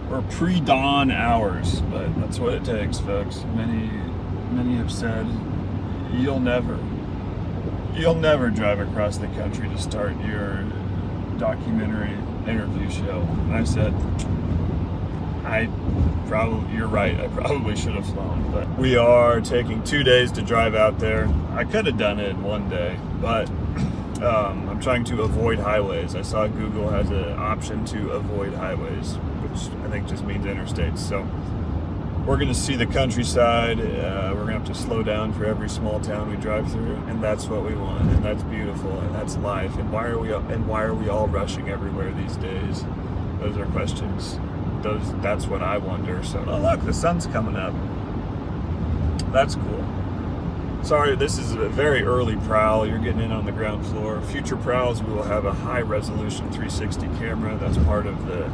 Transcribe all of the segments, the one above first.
or pre-dawn hours, but that's what it takes, folks. Many have said you'll never drive across the country to start your documentary interview show. And I said, you're right, I probably should have flown, but we are taking 2 days to drive out there. I could have done it in 1 day, but I'm trying to avoid highways. I saw Google has an option to avoid highways, which I think just means interstates. So we're going to see the countryside. We're going to have to slow down for every small town we drive through, and that's what we want, and that's beautiful, and that's life. And why are we all rushing everywhere these days? Those are questions. That's what I wonder. So, oh look, the sun's coming up. That's cool. Sorry, this is a very early prowl. You're getting in on the ground floor. Future prowls, we will have a high resolution 360 camera. That's part of the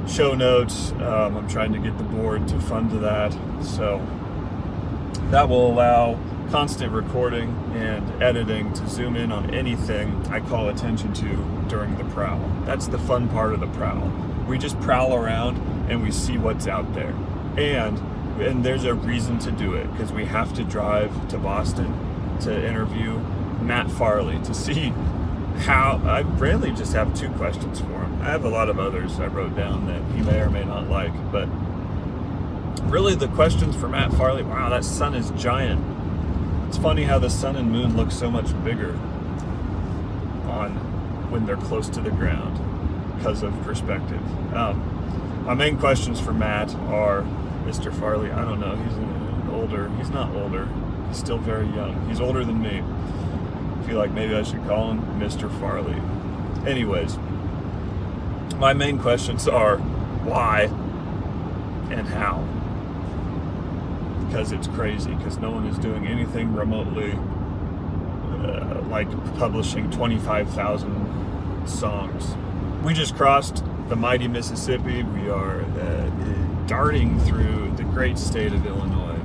show notes. I'm trying to get the board to fund that. So that will allow constant recording and editing to zoom in on anything I call attention to during the prowl. That's the fun part of the prowl. We just prowl around and we see what's out there. And there's a reason to do it, because we have to drive to Boston to interview Matt Farley to see how. I really just have 2 questions for him. I have a lot of others I wrote down that he may or may not like, but really the questions for Matt Farley, wow, that sun is giant. It's funny how the sun and moon look so much bigger when they're close to the ground because of perspective. My main questions for Matt are, Mr. Farley, I don't know, he's not older, he's still very young. He's older than me. I feel like maybe I should call him Mr. Farley. Anyways, my main questions are why and how. Because it's crazy, because no one is doing anything remotely like publishing 25,000 songs. We just crossed the mighty Mississippi. We are darting through the great state of Illinois.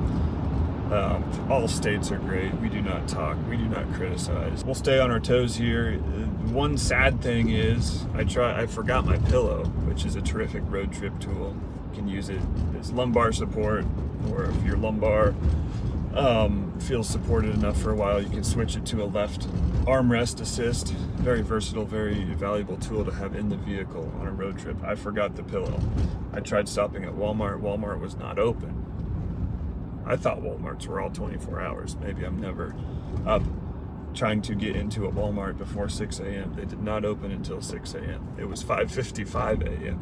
All states are great. We do not talk. We do not criticize. We'll stay on our toes here. One sad thing is I forgot my pillow, which is a terrific road trip tool. You can use it as lumbar support, or if your lumbar feels supported enough for a while, you can switch it to a left armrest assist. Very versatile, very valuable tool to have in the vehicle on a road trip. I forgot the pillow. I tried stopping at Walmart. Walmart was not open. I thought Walmarts were all 24 hours. Maybe I'm never up trying to get into a Walmart before 6 a.m. They did not open until 6 a.m. It was 5:55 a.m.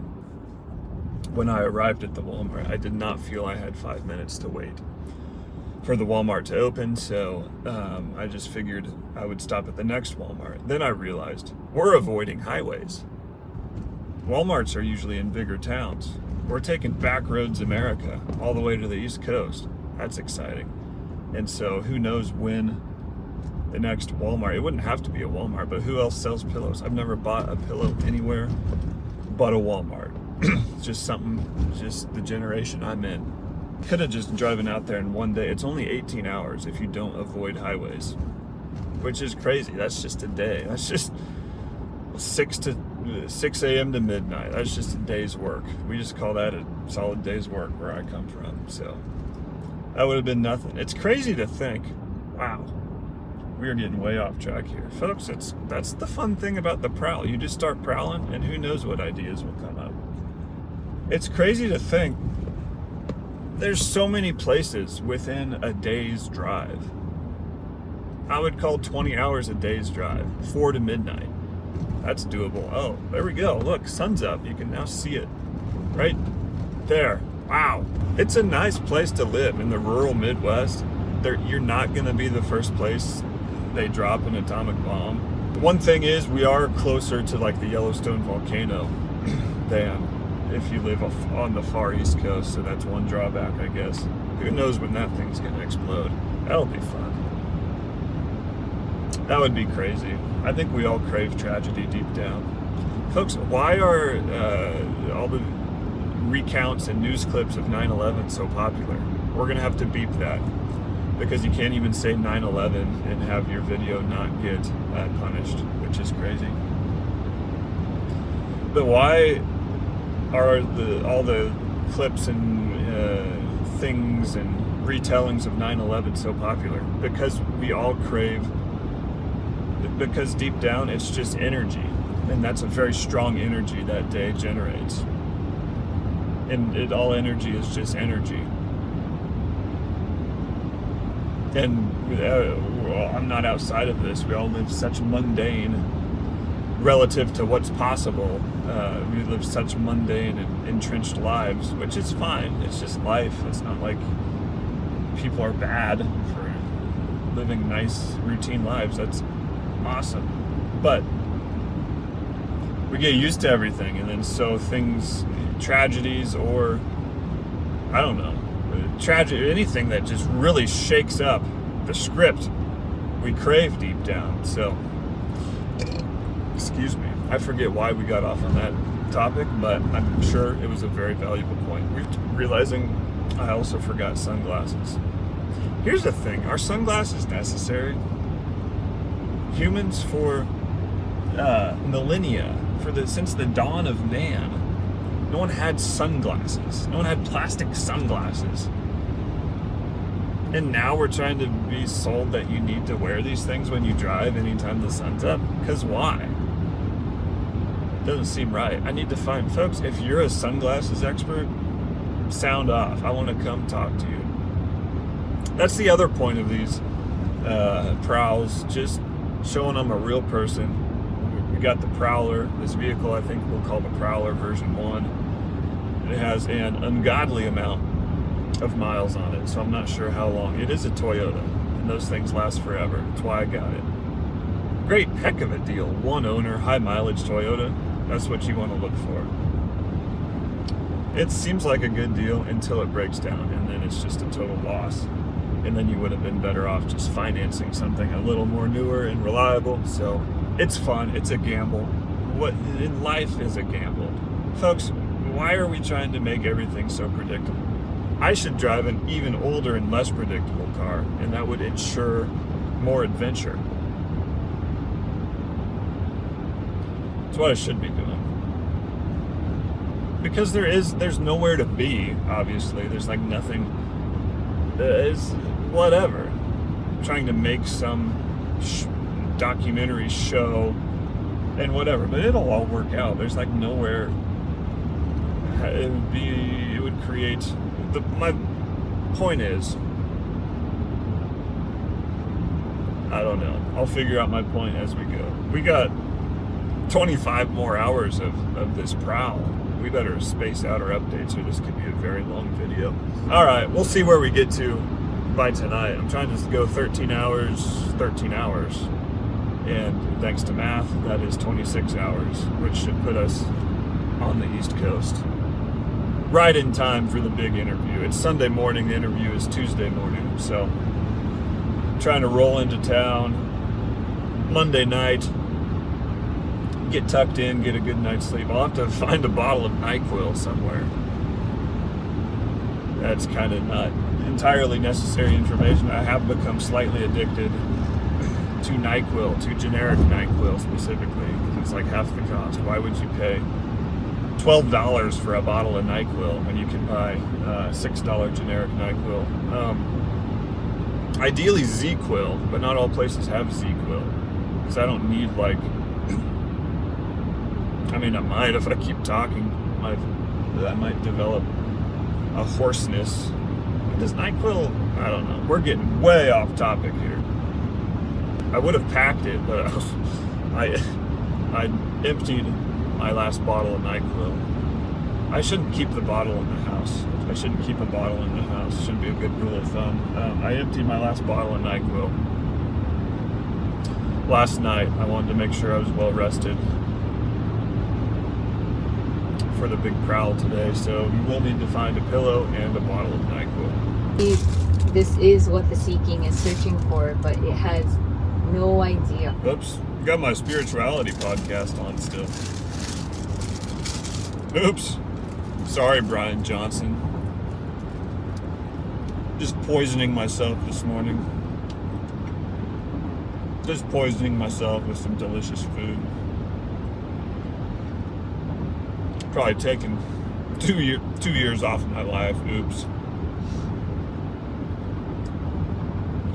when I arrived at the Walmart. I did not feel I had 5 minutes to wait for the Walmart to open, so I just figured I would stop at the next Walmart. Then I realized we're avoiding highways. Walmarts are usually in bigger towns. We're taking back roads America all the way to the East Coast. That's exciting. And so who knows when the next Walmart, it wouldn't have to be a Walmart, but who else sells pillows? I've never bought a pillow anywhere but a Walmart. Just the generation I'm in. Could have just driven out there in 1 day. It's only 18 hours if you don't avoid highways, which is crazy. That's just a day. That's just 6 a.m. to midnight. That's just a day's work. We just call that a solid day's work where I come from. So that would have been nothing. It's crazy to think, wow, we are getting way off track here. Folks, that's the fun thing about the prowl. You just start prowling and who knows what ideas will come up. It's crazy to think there's so many places within a day's drive. I would call 20 hours a day's drive, 4 to midnight. That's doable. Oh, there we go. Look, sun's up. You can now see it right there. Wow. It's a nice place to live in the rural Midwest. You're not going to be the first place they drop an atomic bomb. One thing is, we are closer to like the Yellowstone volcano than if you live on the far East Coast, so that's one drawback, I guess. Who knows when that thing's going to explode? That'll be fun. That would be crazy. I think we all crave tragedy deep down. Folks, why are all the recounts and news clips of 9/11 so popular? We're going to have to beep that, because you can't even say 9/11 and have your video not get punished, which is crazy. But why are all the clips and things and retellings of 9/11 so popular? Because we all crave, because deep down it's just energy, and that's a very strong energy that day generates. And all energy is just energy. And I'm not outside of this. We all live such mundane, relative to what's possible. We live such mundane and entrenched lives, which is fine. It's just life. It's not like people are bad for living nice, routine lives. That's awesome. But we get used to everything, and then so things, tragedies, or I don't know, tragedy, anything that just really shakes up the script, we crave deep down. So, excuse me, I forget why we got off on that topic, but I'm sure it was a very valuable point. Realizing I also forgot sunglasses. Here's the thing, are sunglasses necessary? Humans for millennia, since the dawn of man, no one had sunglasses. No one had plastic sunglasses. And now we're trying to be sold that you need to wear these things when you drive anytime the sun's up. Because why? Doesn't seem right. I need to find, folks, if you're a sunglasses expert, sound off. I want to come talk to you. That's the other point of these prowls, just showing I'm a real person. We got the Prowler, this vehicle I think we'll call the Prowler version 1. It has an ungodly amount of miles on it, so I'm not sure how long. It is a Toyota, and those things last forever. That's why I got it. Great heck of a deal. One owner, high mileage Toyota. That's what you want to look for. It seems like a good deal until it breaks down, and then it's just a total loss. And then you would have been better off just financing something a little more newer and reliable. So it's fun. It's a gamble. What in life is a gamble. Folks, why are we trying to make everything so predictable? I should drive an even older and less predictable car, and that would ensure more adventure. That's what I should be doing. Because there's nowhere to be, obviously. There's like nothing. It's whatever. I'm trying to make some documentary show and whatever, but it'll all work out. There's like nowhere. It would create. My point is, I don't know. I'll figure out my point as we go. We got 25 more hours of this prowl. We better space out our updates or this could be a very long video. All right, we'll see where we get to by tonight. I'm trying to go 13 hours. And thanks to math, that is 26 hours, which should put us on the East Coast. Right in time for the big interview. It's Sunday morning, the interview is Tuesday morning. So, I'm trying to roll into town Monday night, get tucked in, get a good night's sleep. I'll have to find a bottle of NyQuil somewhere. That's kind of not entirely necessary information. I have become slightly addicted to NyQuil, to generic NyQuil specifically, because it's like half the cost. Why would you pay $12 for a bottle of NyQuil when you can buy $6 generic NyQuil? Ideally Z-Quil, but not all places have Z-Quil, because I don't need like, I mean I might if I keep talking, I might develop a hoarseness. Does NyQuil, I don't know, we're getting way off topic here. I would have packed it, but I emptied my last bottle of NyQuil. I shouldn't keep the bottle in the house. I shouldn't keep a bottle in the house. It shouldn't be a good rule of thumb. I emptied my last bottle of NyQuil last night. I wanted to make sure I was well rested for the big prowl today, so you will need to find a pillow and a bottle of NyQuil. This is what the seeking is searching for, but it has no idea. Oops, got my spirituality podcast on still. Oops. Sorry, Brian Johnson. Just poisoning myself this morning. Just poisoning myself with some delicious food. Probably taking 2 years off of my life. Oops.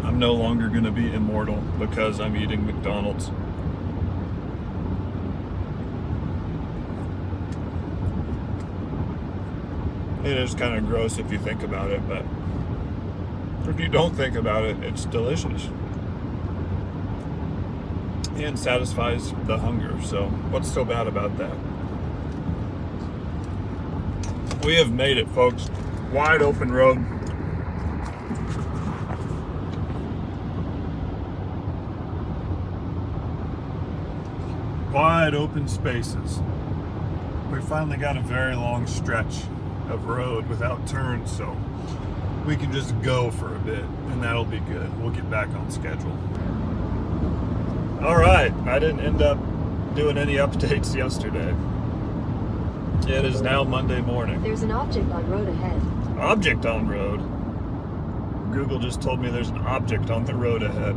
I'm no longer going to be immortal because I'm eating McDonald's. It is kind of gross if you think about it, but if you don't think about it, it's delicious and satisfies the hunger. So what's so bad about that? We have made it, folks. Wide open road. Wide open spaces. We finally got a very long stretch of road without turns, so we can just go for a bit, and that'll be good. We'll get back on schedule. All right, I didn't end up doing any updates yesterday. It is now Monday morning. There's an object on road ahead. Object on road? Google just told me there's an object on the road ahead.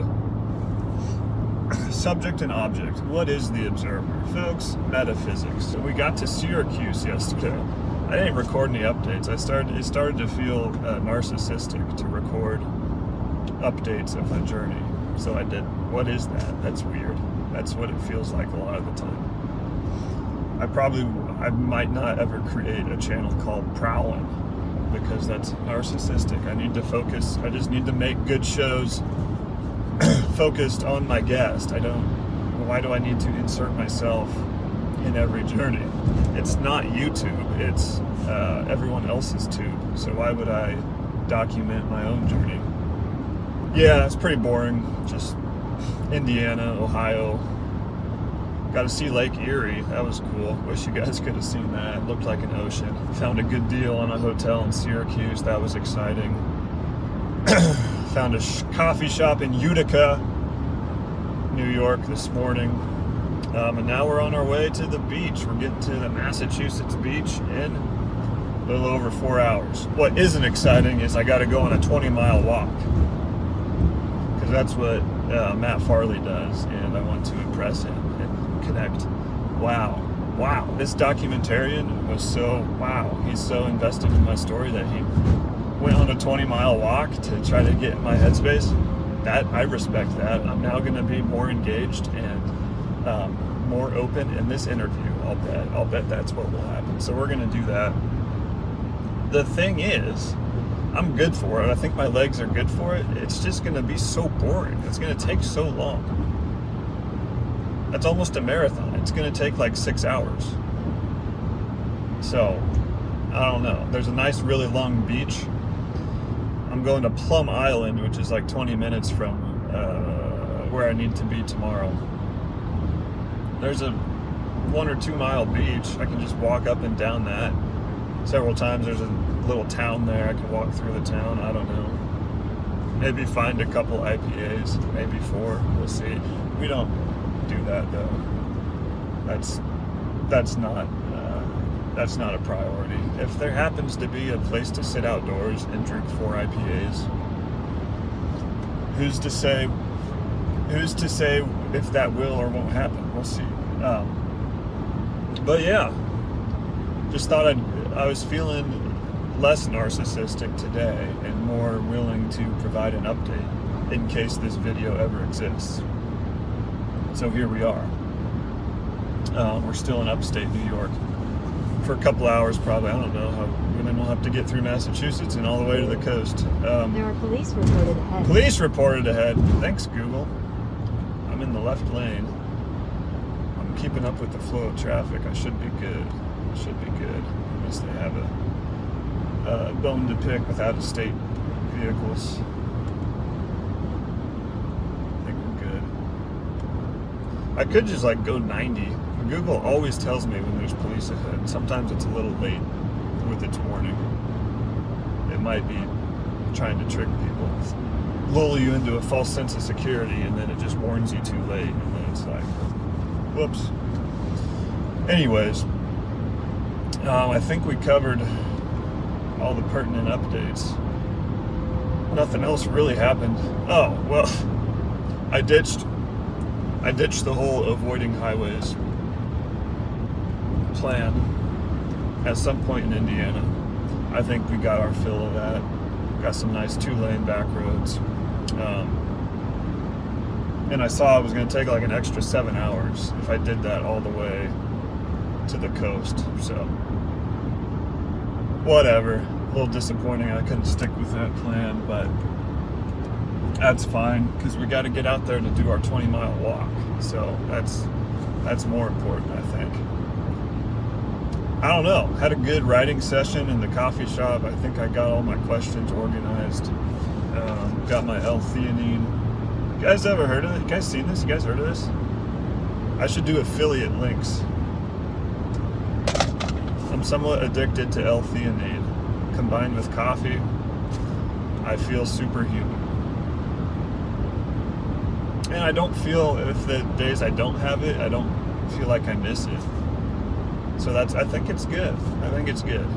Subject and object. What is the observer? Folks, metaphysics. So we got to Syracuse yesterday. I didn't record any updates. It started to feel narcissistic to record updates of my journey. So I did. What is that? That's weird. That's what it feels like a lot of the time. I might not ever create a channel called Prowlin because that's narcissistic. I need to focus. I just need to make good shows focused on my guest. Why do I need to insert myself in every journey? It's not YouTube, it's everyone else's tube. So why would I document my own journey? Yeah, it's pretty boring. Just Indiana, Ohio. Got to see Lake Erie. That was cool. Wish you guys could have seen that. It looked like an ocean. Found a good deal on a hotel in Syracuse. That was exciting. Found a coffee shop in Utica, New York this morning. And now we're on our way to the beach. We're getting to the Massachusetts beach in a little over 4 hours. What isn't exciting is I got to go on a 20-mile walk. Because that's what Matt Farley does, and I want to impress him and connect. Wow. This documentarian was he's so invested in my story that he went on a 20-mile walk to try to get in my headspace. That I respect that. I'm now going to be more engaged and more open in this interview. I'll bet that's what will happen. So we're going to do that. The thing is, I'm good for it. I think my legs are good for it. It's just going to be so boring. It's going to take so long. That's almost a marathon. It's going to take like 6 hours. So, I don't know. There's a nice, really long beach. I'm going to Plum Island, which is like 20 minutes from where I need to be tomorrow. There's a 1 or 2 mile beach. I can just walk up and down that several times. There's a little town there. I can walk through the town. I don't know. Maybe find a couple IPAs, maybe 4. We'll see. We don't do that though. That's not a priority. If there happens to be a place to sit outdoors and drink 4 IPAs, who's to say if that will or won't happen? We'll see. But yeah, just thought I was feeling less narcissistic today and more willing to provide an update in case this video ever exists. So here we are. We're still in upstate New York for a couple hours probably. I don't know how. And then we'll have to get through Massachusetts and all the way to the coast. There are police reported ahead. Police reported ahead. Thanks, Google. I'm in the left lane. I'm keeping up with the flow of traffic. I should be good. Unless they have a bone to pick with out-of-state vehicles. I think we're good. I could just like go 90. Google always tells me when there's police ahead. Sometimes it's a little late with its warning. It might be trying to trick people, lull you into a false sense of security, and then it just warns you too late, and then it's like, whoops. Anyways, I think we covered all the pertinent updates. Nothing else really happened. Oh, well, I ditched the whole avoiding highways plan. at some point in Indiana. I think we got our fill of that. Got some nice 2-lane back roads. And I saw it was going to take like an extra 7 hours if I did that all the way to the coast. So, whatever. A little disappointing I couldn't stick with that plan, but that's fine because we got to get out there to do our 20-mile walk. So that's more important, I think. I don't know. Had a good writing session in the coffee shop. I think I got all my questions organized. Got my L-theanine. You guys ever heard of it? You guys seen this? You guys heard of this? I should do affiliate links. I'm somewhat addicted to L-theanine. Combined with coffee, I feel superhuman. And I don't feel, if the days I don't have it, I don't feel like I miss it. So I think it's good. I think it's good.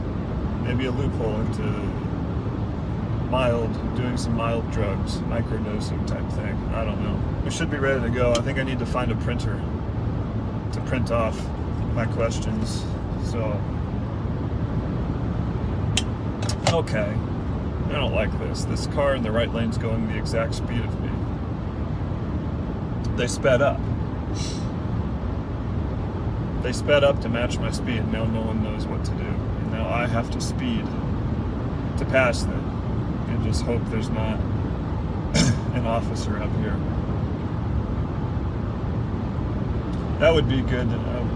Maybe a loophole into doing some mild drugs, microdosing type thing. I don't know. We should be ready to go. I think I need to find a printer to print off my questions. So, okay. I don't like this. This car in the right lane's going the exact speed of me. They sped up. They sped up to match my speed. Now no one knows what to do. And now I have to speed to pass them. And just hope there's not an officer up here. That would be good to know.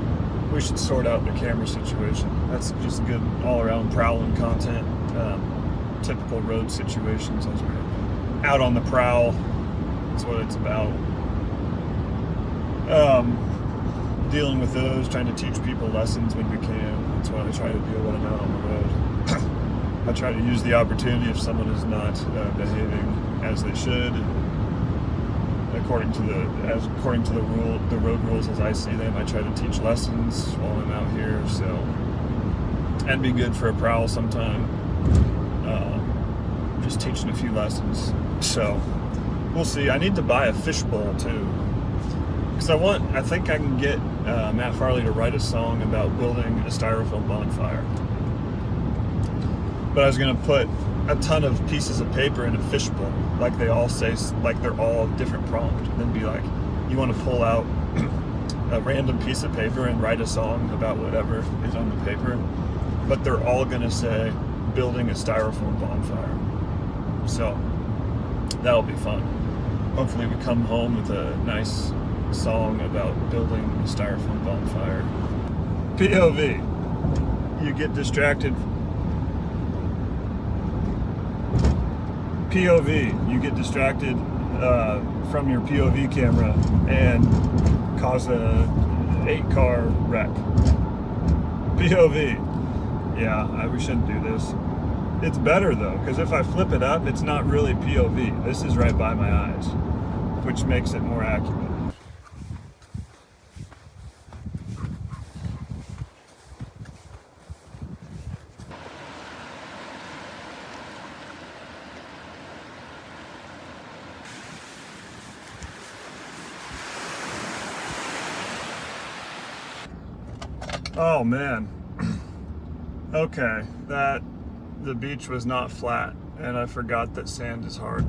We should sort out the camera situation. That's just good all-around prowling content. Typical road situations as we're out on the prowl. That's what it's about. Dealing with those, trying to teach people lessons when we can. That's what I try to do when I'm out on the road. I try to use the opportunity if someone is not behaving as they should, according to the road rules as I see them. I try to teach lessons while I'm out here. So, and be good for a prowl sometime. Just teaching a few lessons. So, we'll see. I need to buy a fishbowl too. Because I think I can get Matt Farley to write a song about building a styrofoam bonfire. But I was going to put a ton of pieces of paper in a fishbowl, like they all say, like they're all different prompt. And then be like, you want to pull out a random piece of paper and write a song about whatever is on the paper. But they're all going to say, building a styrofoam bonfire. So, that'll be fun. Hopefully we come home with a nice song about building a styrofoam bonfire. POV. You get distracted. POV. You get distracted from your POV camera and cause a 8-car wreck. POV. Yeah, we shouldn't do this. It's better though, because if I flip it up, it's not really POV. This is right by my eyes, which makes it more accurate. Oh man. Okay, the beach was not flat, and I forgot that sand is hard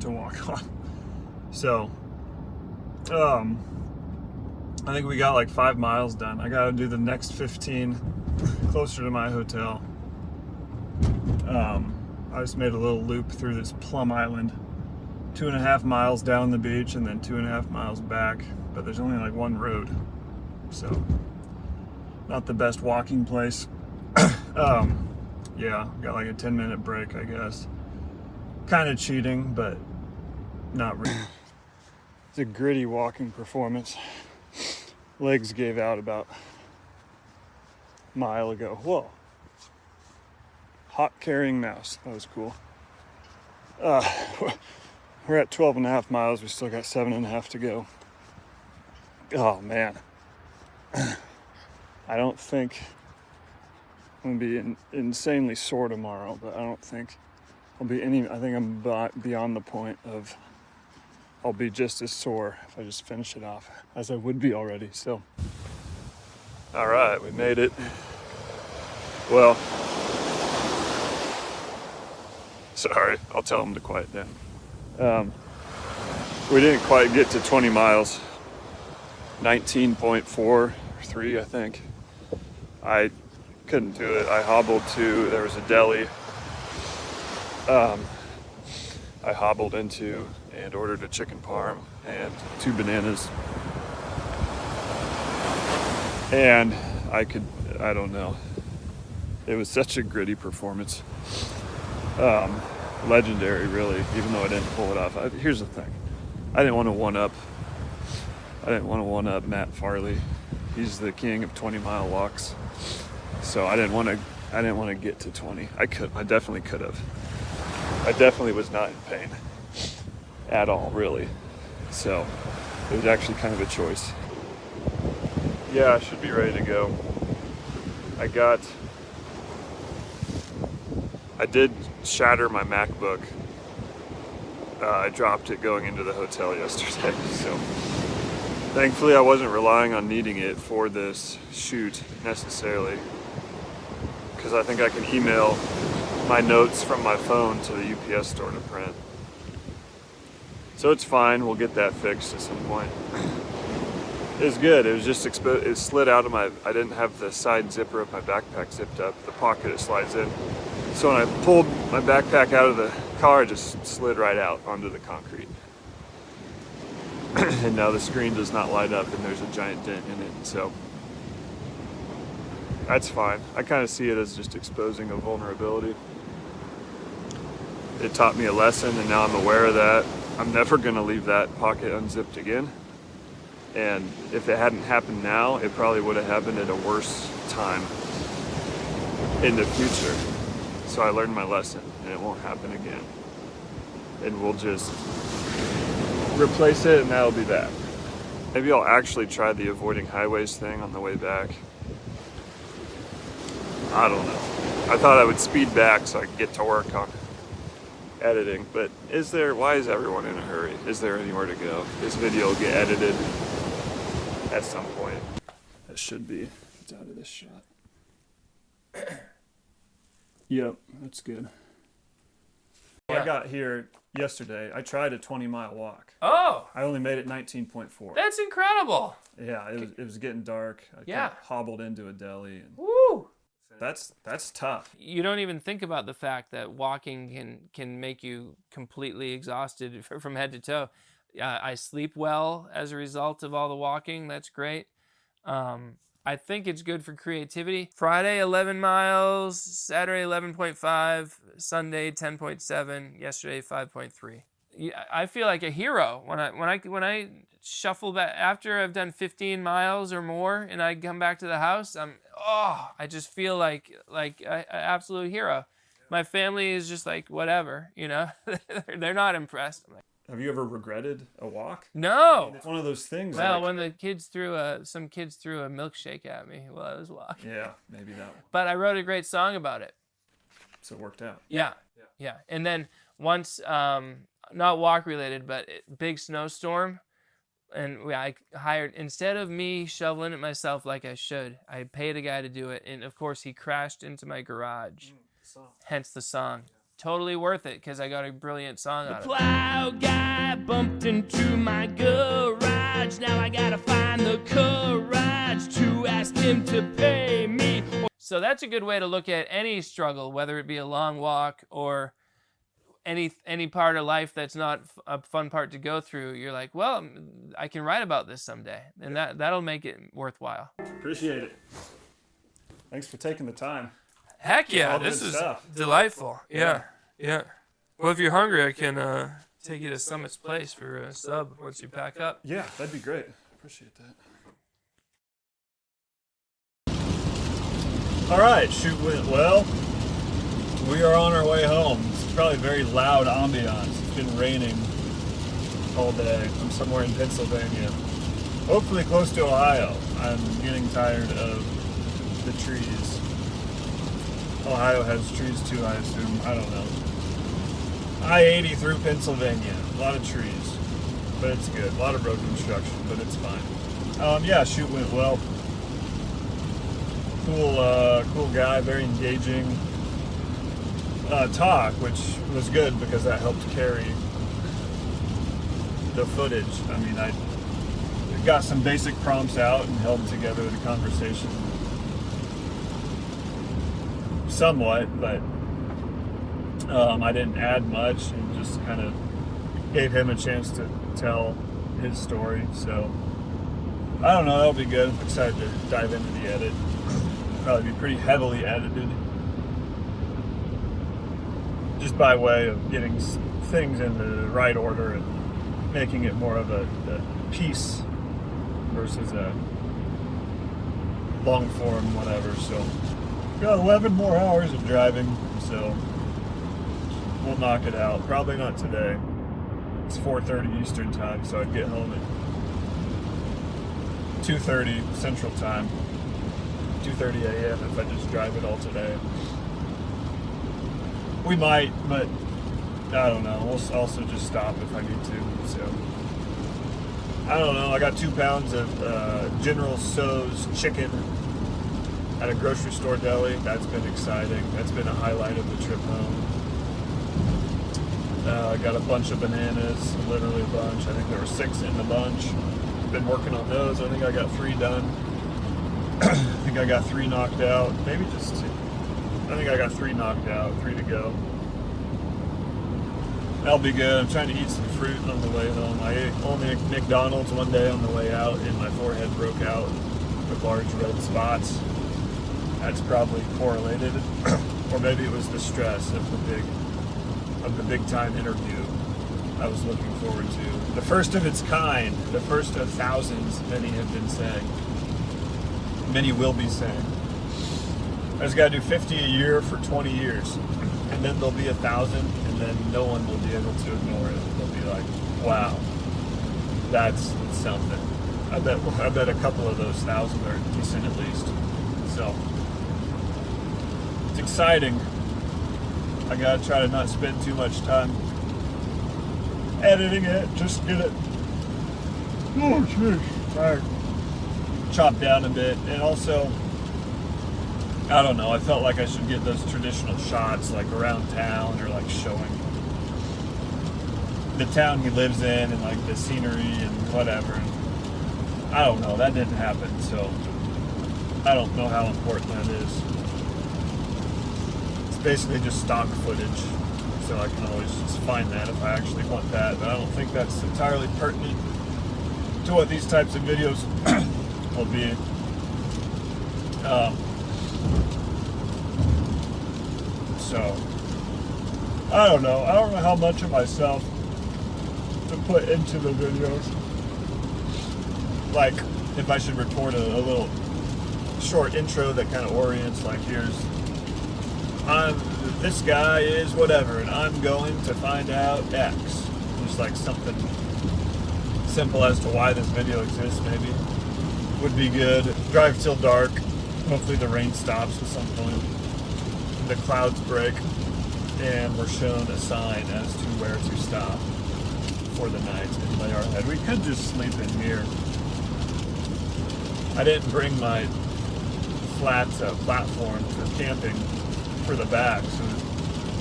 to walk on. So, I think we got like 5 miles done. I gotta do the next 15 closer to my hotel. I just made a little loop through this Plum Island, 2.5 miles down the beach and then 2.5 miles back, but there's only like one road, so not the best walking place. Yeah, got like a 10-minute break, I guess. Kind of cheating, but not really. It's a gritty walking performance. Legs gave out about a mile ago. Whoa. Hot carrying mouse. That was cool. We're at 12.5 miles. We still got 7.5 to go. Oh, man. I don't think I'm going to be insanely sore tomorrow, but I don't think I'll be I think I'm beyond the point of I'll be just as sore if I just finish it off as I would be already. So, all right, we made it. Well, sorry, I'll tell them to quiet down. We didn't quite get to 20 miles. 19.43, I think. I couldn't do it. I hobbled to, there was a deli. I hobbled into and ordered a chicken parm and 2 bananas. And I don't know. It was such a gritty performance. Legendary, really, even though I didn't pull it off. Here's the thing. I didn't want to one-up Matt Farley. He's the king of 20-mile walks. So I didn't want to get to 20. I definitely could have. I definitely was not in pain at all, really. So it was actually kind of a choice. Yeah, I should be ready to go. I did shatter my MacBook. I dropped it going into the hotel yesterday, so thankfully I wasn't relying on needing it for this shoot necessarily, because I think I can email my notes from my phone to the UPS store to print. So it's fine, we'll get that fixed at some point. It was good, it was just it slid out of I didn't have the side zipper of my backpack zipped up, the pocket it slides in. So when I pulled my backpack out of the car, it just slid right out onto the concrete. And now the screen does not light up and there's a giant dent in it, so that's fine. I kind of see it as just exposing a vulnerability. It taught me a lesson and now I'm aware of that. I'm never going to leave that pocket unzipped again. And if it hadn't happened now, it probably would have happened at a worse time in the future. So I learned my lesson and it won't happen again. And we'll just replace it and that'll be that. Maybe I'll actually try the avoiding highways thing on the way back. I don't know. I thought I would speed back so I could get to work on editing, but why is everyone in a hurry? Is there anywhere to go? This video will get edited at some point. That should be, it's out of this shot. Yep, that's good. Yeah. I got here yesterday. I tried a 20-mile walk. Oh, I only made it 19.4. that's incredible. Yeah, it was getting dark. I Yeah. kinda hobbled into a deli. And Woo! that's tough. You don't even think about the fact that walking can make you completely exhausted from head to toe. I sleep well as a result of all the walking. That's great. I think it's good for creativity. Friday, 11 miles. Saturday, 11.5. Sunday, 10.7. Yesterday, 5.3. I feel like a hero when I shuffle back after I've done 15 miles or more, and I come back to the house. I just feel like an absolute hero. My family is just like whatever, you know. They're not impressed. I'm like, Have you ever regretted a walk? no. It's one of those things. Well, like, when some kids threw a milkshake at me while I was walking. yeah, maybe that one. But I wrote a great song about it. So it worked out. Yeah. And then once, not walk related, but big snowstorm, and I hired, instead of me shoveling it myself like I should, I paid a guy to do it, and of course he crashed into my garage. Hence the song. Totally worth it because I got a brilliant song out of it. The plow guy bumped into my garage. Now I gotta find the courage to ask him to pay me. So that's a good way to look at any struggle, whether it be a long walk or any part of life that's not a fun part to go through. You're like, well, I can write about this someday, and that'll make it worthwhile. Appreciate it. Thanks for taking the time. Heck yeah, All this good is stuff. delightful. Yeah. Well, if you're hungry, I can take you to Summit's Place for a sub once you pack up. Yeah, that'd be great. Appreciate that. All right, shoot went well. We are on our way home. It's probably very loud ambiance. It's been raining all day. I'm somewhere in Pennsylvania, hopefully close to Ohio. I'm getting tired of the trees. Ohio has trees too, I assume. I don't know. I-80 through Pennsylvania. A lot of trees, but it's good. A lot of road construction, but it's fine. Yeah, shoot went well. cool guy, very engaging talk, which was good because that helped carry the footage. I mean, I got some basic prompts out and held together the conversation somewhat, but I didn't add much and just kind of gave him a chance to tell his story. So I don't know, that'll be good. I'm excited to dive into the edit. Probably be pretty heavily edited, just by way of getting things in the right order and making it more of a piece versus a long form whatever. So got 11 more hours of driving, so we'll knock it out. Probably not today. It's 4:30 Eastern time, so I'd get home at 2:30 Central time, 2:30 a.m. if I just drive it all today. We might, but I don't know. We'll also just stop if I need to. So I don't know. I got 2 pounds of General Tso's chicken at a grocery store deli. That's been exciting. That's been a highlight of the trip home. I got a bunch of bananas, literally a bunch. I think there were 6 in the bunch. Been working on those. I think I got 3 done. I think I got 3 knocked out. Maybe just 2. I think I got 3 knocked out, 3 to go. That'll be good. I'm trying to eat some fruit on the way home. I ate only McDonald's one day on the way out, and my forehead broke out with large red spots. That's probably correlated, or maybe it was the stress of the big time interview I was looking forward to. The first of its kind, the first of thousands, many have been saying. Many will be saying. I just got to do 50 a year for 20 years, and then there'll be 1,000, and then no one will be able to ignore it. They'll be like, wow, that's something. I bet a couple of those 1,000 are decent at least. So it's exciting. I gotta try to not spend too much time editing it, just get it chopped down a bit. And also, I don't know, I felt like I should get those traditional shots like around town, or like showing the town he lives in and like the scenery and whatever. And I don't know, that didn't happen, so I don't know how important that is. Basically just stock footage, so I can always just find that if I actually want that, but I don't think that's entirely pertinent to what these types of videos will be. So I don't know how much of myself to put into the videos, like if I should record a little short intro that kind of orients, like this guy is whatever, and I'm going to find out X. Just like something simple as to why this video exists, maybe. Would be good. Drive till dark. Hopefully the rain stops at some point. The clouds break, and we're shown a sign as to where to stop for the night and lay our head. We could just sleep in here. I didn't bring my flat platform for camping for the back, so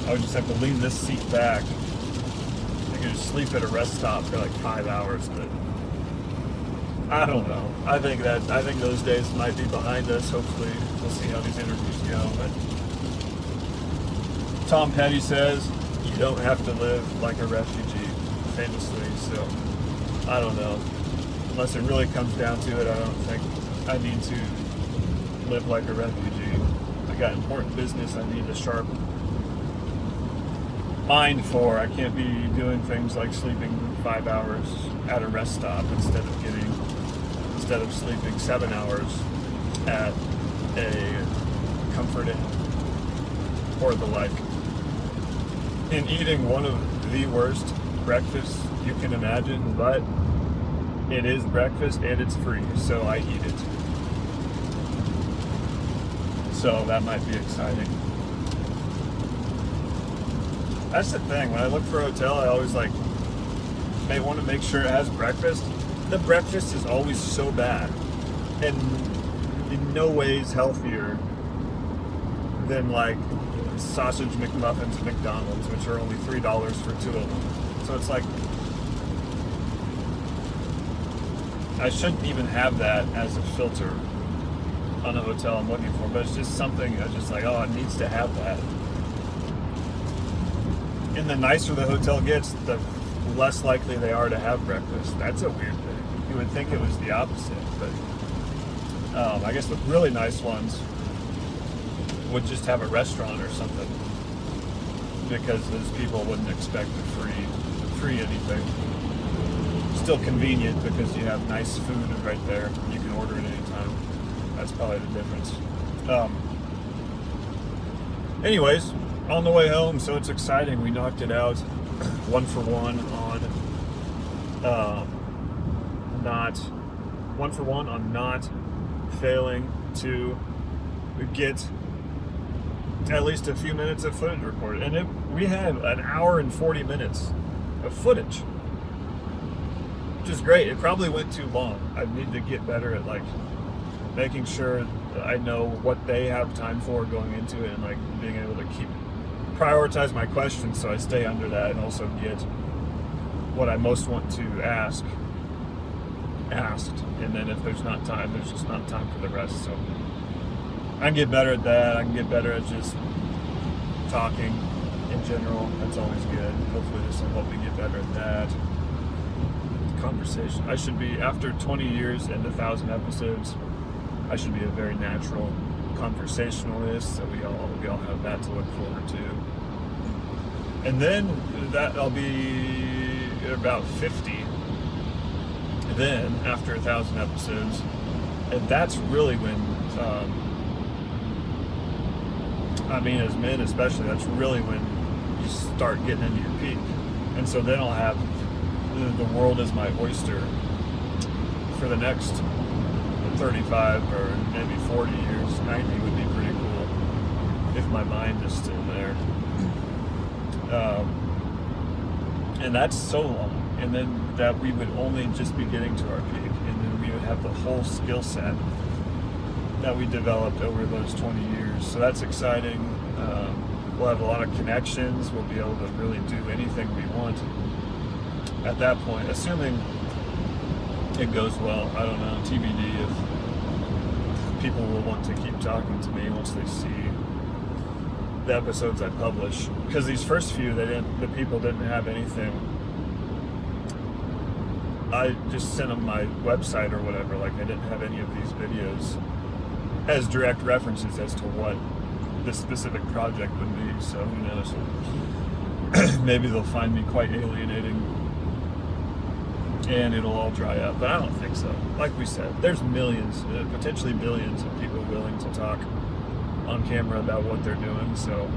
I would just have to lean this seat back. I could just sleep at a rest stop for like 5 hours, but I don't know. I think those days might be behind us. Hopefully, we'll see how these interviews go. But Tom Petty says you don't have to live like a refugee, famously. So I don't know. Unless it really comes down to it, I don't think I need to live like a refugee. I got important business I need a sharp mind for. I can't be doing things like sleeping 5 hours at a rest stop instead of sleeping 7 hours at a Comfort Inn or the like. And eating one of the worst breakfasts you can imagine, but it is breakfast and it's free, so I eat it. So that might be exciting. That's the thing. When I look for a hotel, I always may want to make sure it has breakfast. The breakfast is always so bad. And in no ways healthier than like sausage McMuffins at McDonald's, which are only $3 for 2 of them. So it's like, I shouldn't even have that as a filter on a hotel I'm looking for, but it's just something I just like, oh, it needs to have that. And the nicer the hotel gets, the less likely they are to have breakfast. That's a weird thing. You would think it was the opposite, but I guess the really nice ones would just have a restaurant or something, because those people wouldn't expect a free anything. Still convenient because you have nice food right there. You can order it anytime. That's probably the difference. Anyways, on the way home, so it's exciting. We knocked it out 1 for 1 on not failing to get at least a few minutes of footage recorded. And we had an hour and 40 minutes of footage, which is great. It probably went too long. I need to get better at like making sure that I know what they have time for going into it, and like being able to prioritize my questions so I stay under that, and also get what I most want to asked. And then if there's not time, there's just not time for the rest. So I can get better at that. I can get better at just talking in general. That's always good. Hopefully this will help me get better at that. Conversation. I should be, after 20 years and 1,000 episodes, I should be a very natural conversationalist. So we all have that to look forward to. And then I'll be about 50. Then after 1,000 episodes, and that's really when as men especially, that's really when you start getting into your peak. And so then I'll have the world as my oyster for the next 35 or maybe 40 years. 90 would be pretty cool if my mind is still there. And that's so long. And then that we would only just be getting to our peak, and then we would have the whole skill set that we developed over those 20 years. So that's exciting. We'll have a lot of connections. We'll be able to really do anything we want at that point, assuming it goes well. I don't know, TBD, if people will want to keep talking to me once they see the episodes I publish. Because these first few, the people didn't have anything. I just sent them my website or whatever. Like, I didn't have any of these videos as direct references as to what this specific project would be. So who knows? Maybe they'll find me quite alienating and it'll all dry up. But I don't think so. Like we said, there's millions, potentially billions of people willing to talk on camera about what they're doing. So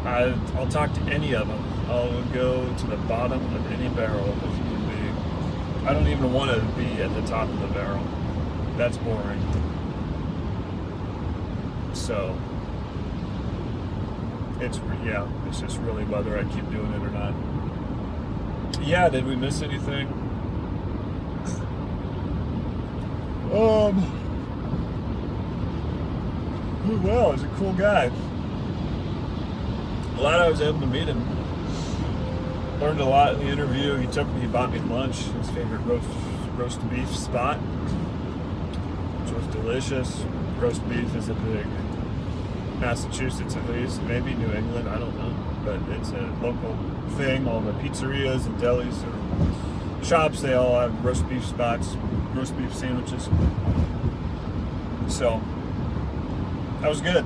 I'll talk to any of them. I'll go to the bottom of any barrel if you can be. I don't even want to be at the top of the barrel. That's boring. So it's just really whether I keep doing it or not. Yeah, did we miss anything? Well, he's a cool guy. Glad I was able to meet him. Learned a lot in the interview. He bought me lunch, his favorite roast beef spot, which was delicious. Roast beef is a big, Massachusetts at least, maybe New England, I don't know, but it's a local thing. All the pizzerias and delis or shops, they all have roast beef spots, roast beef sandwiches. So that was good.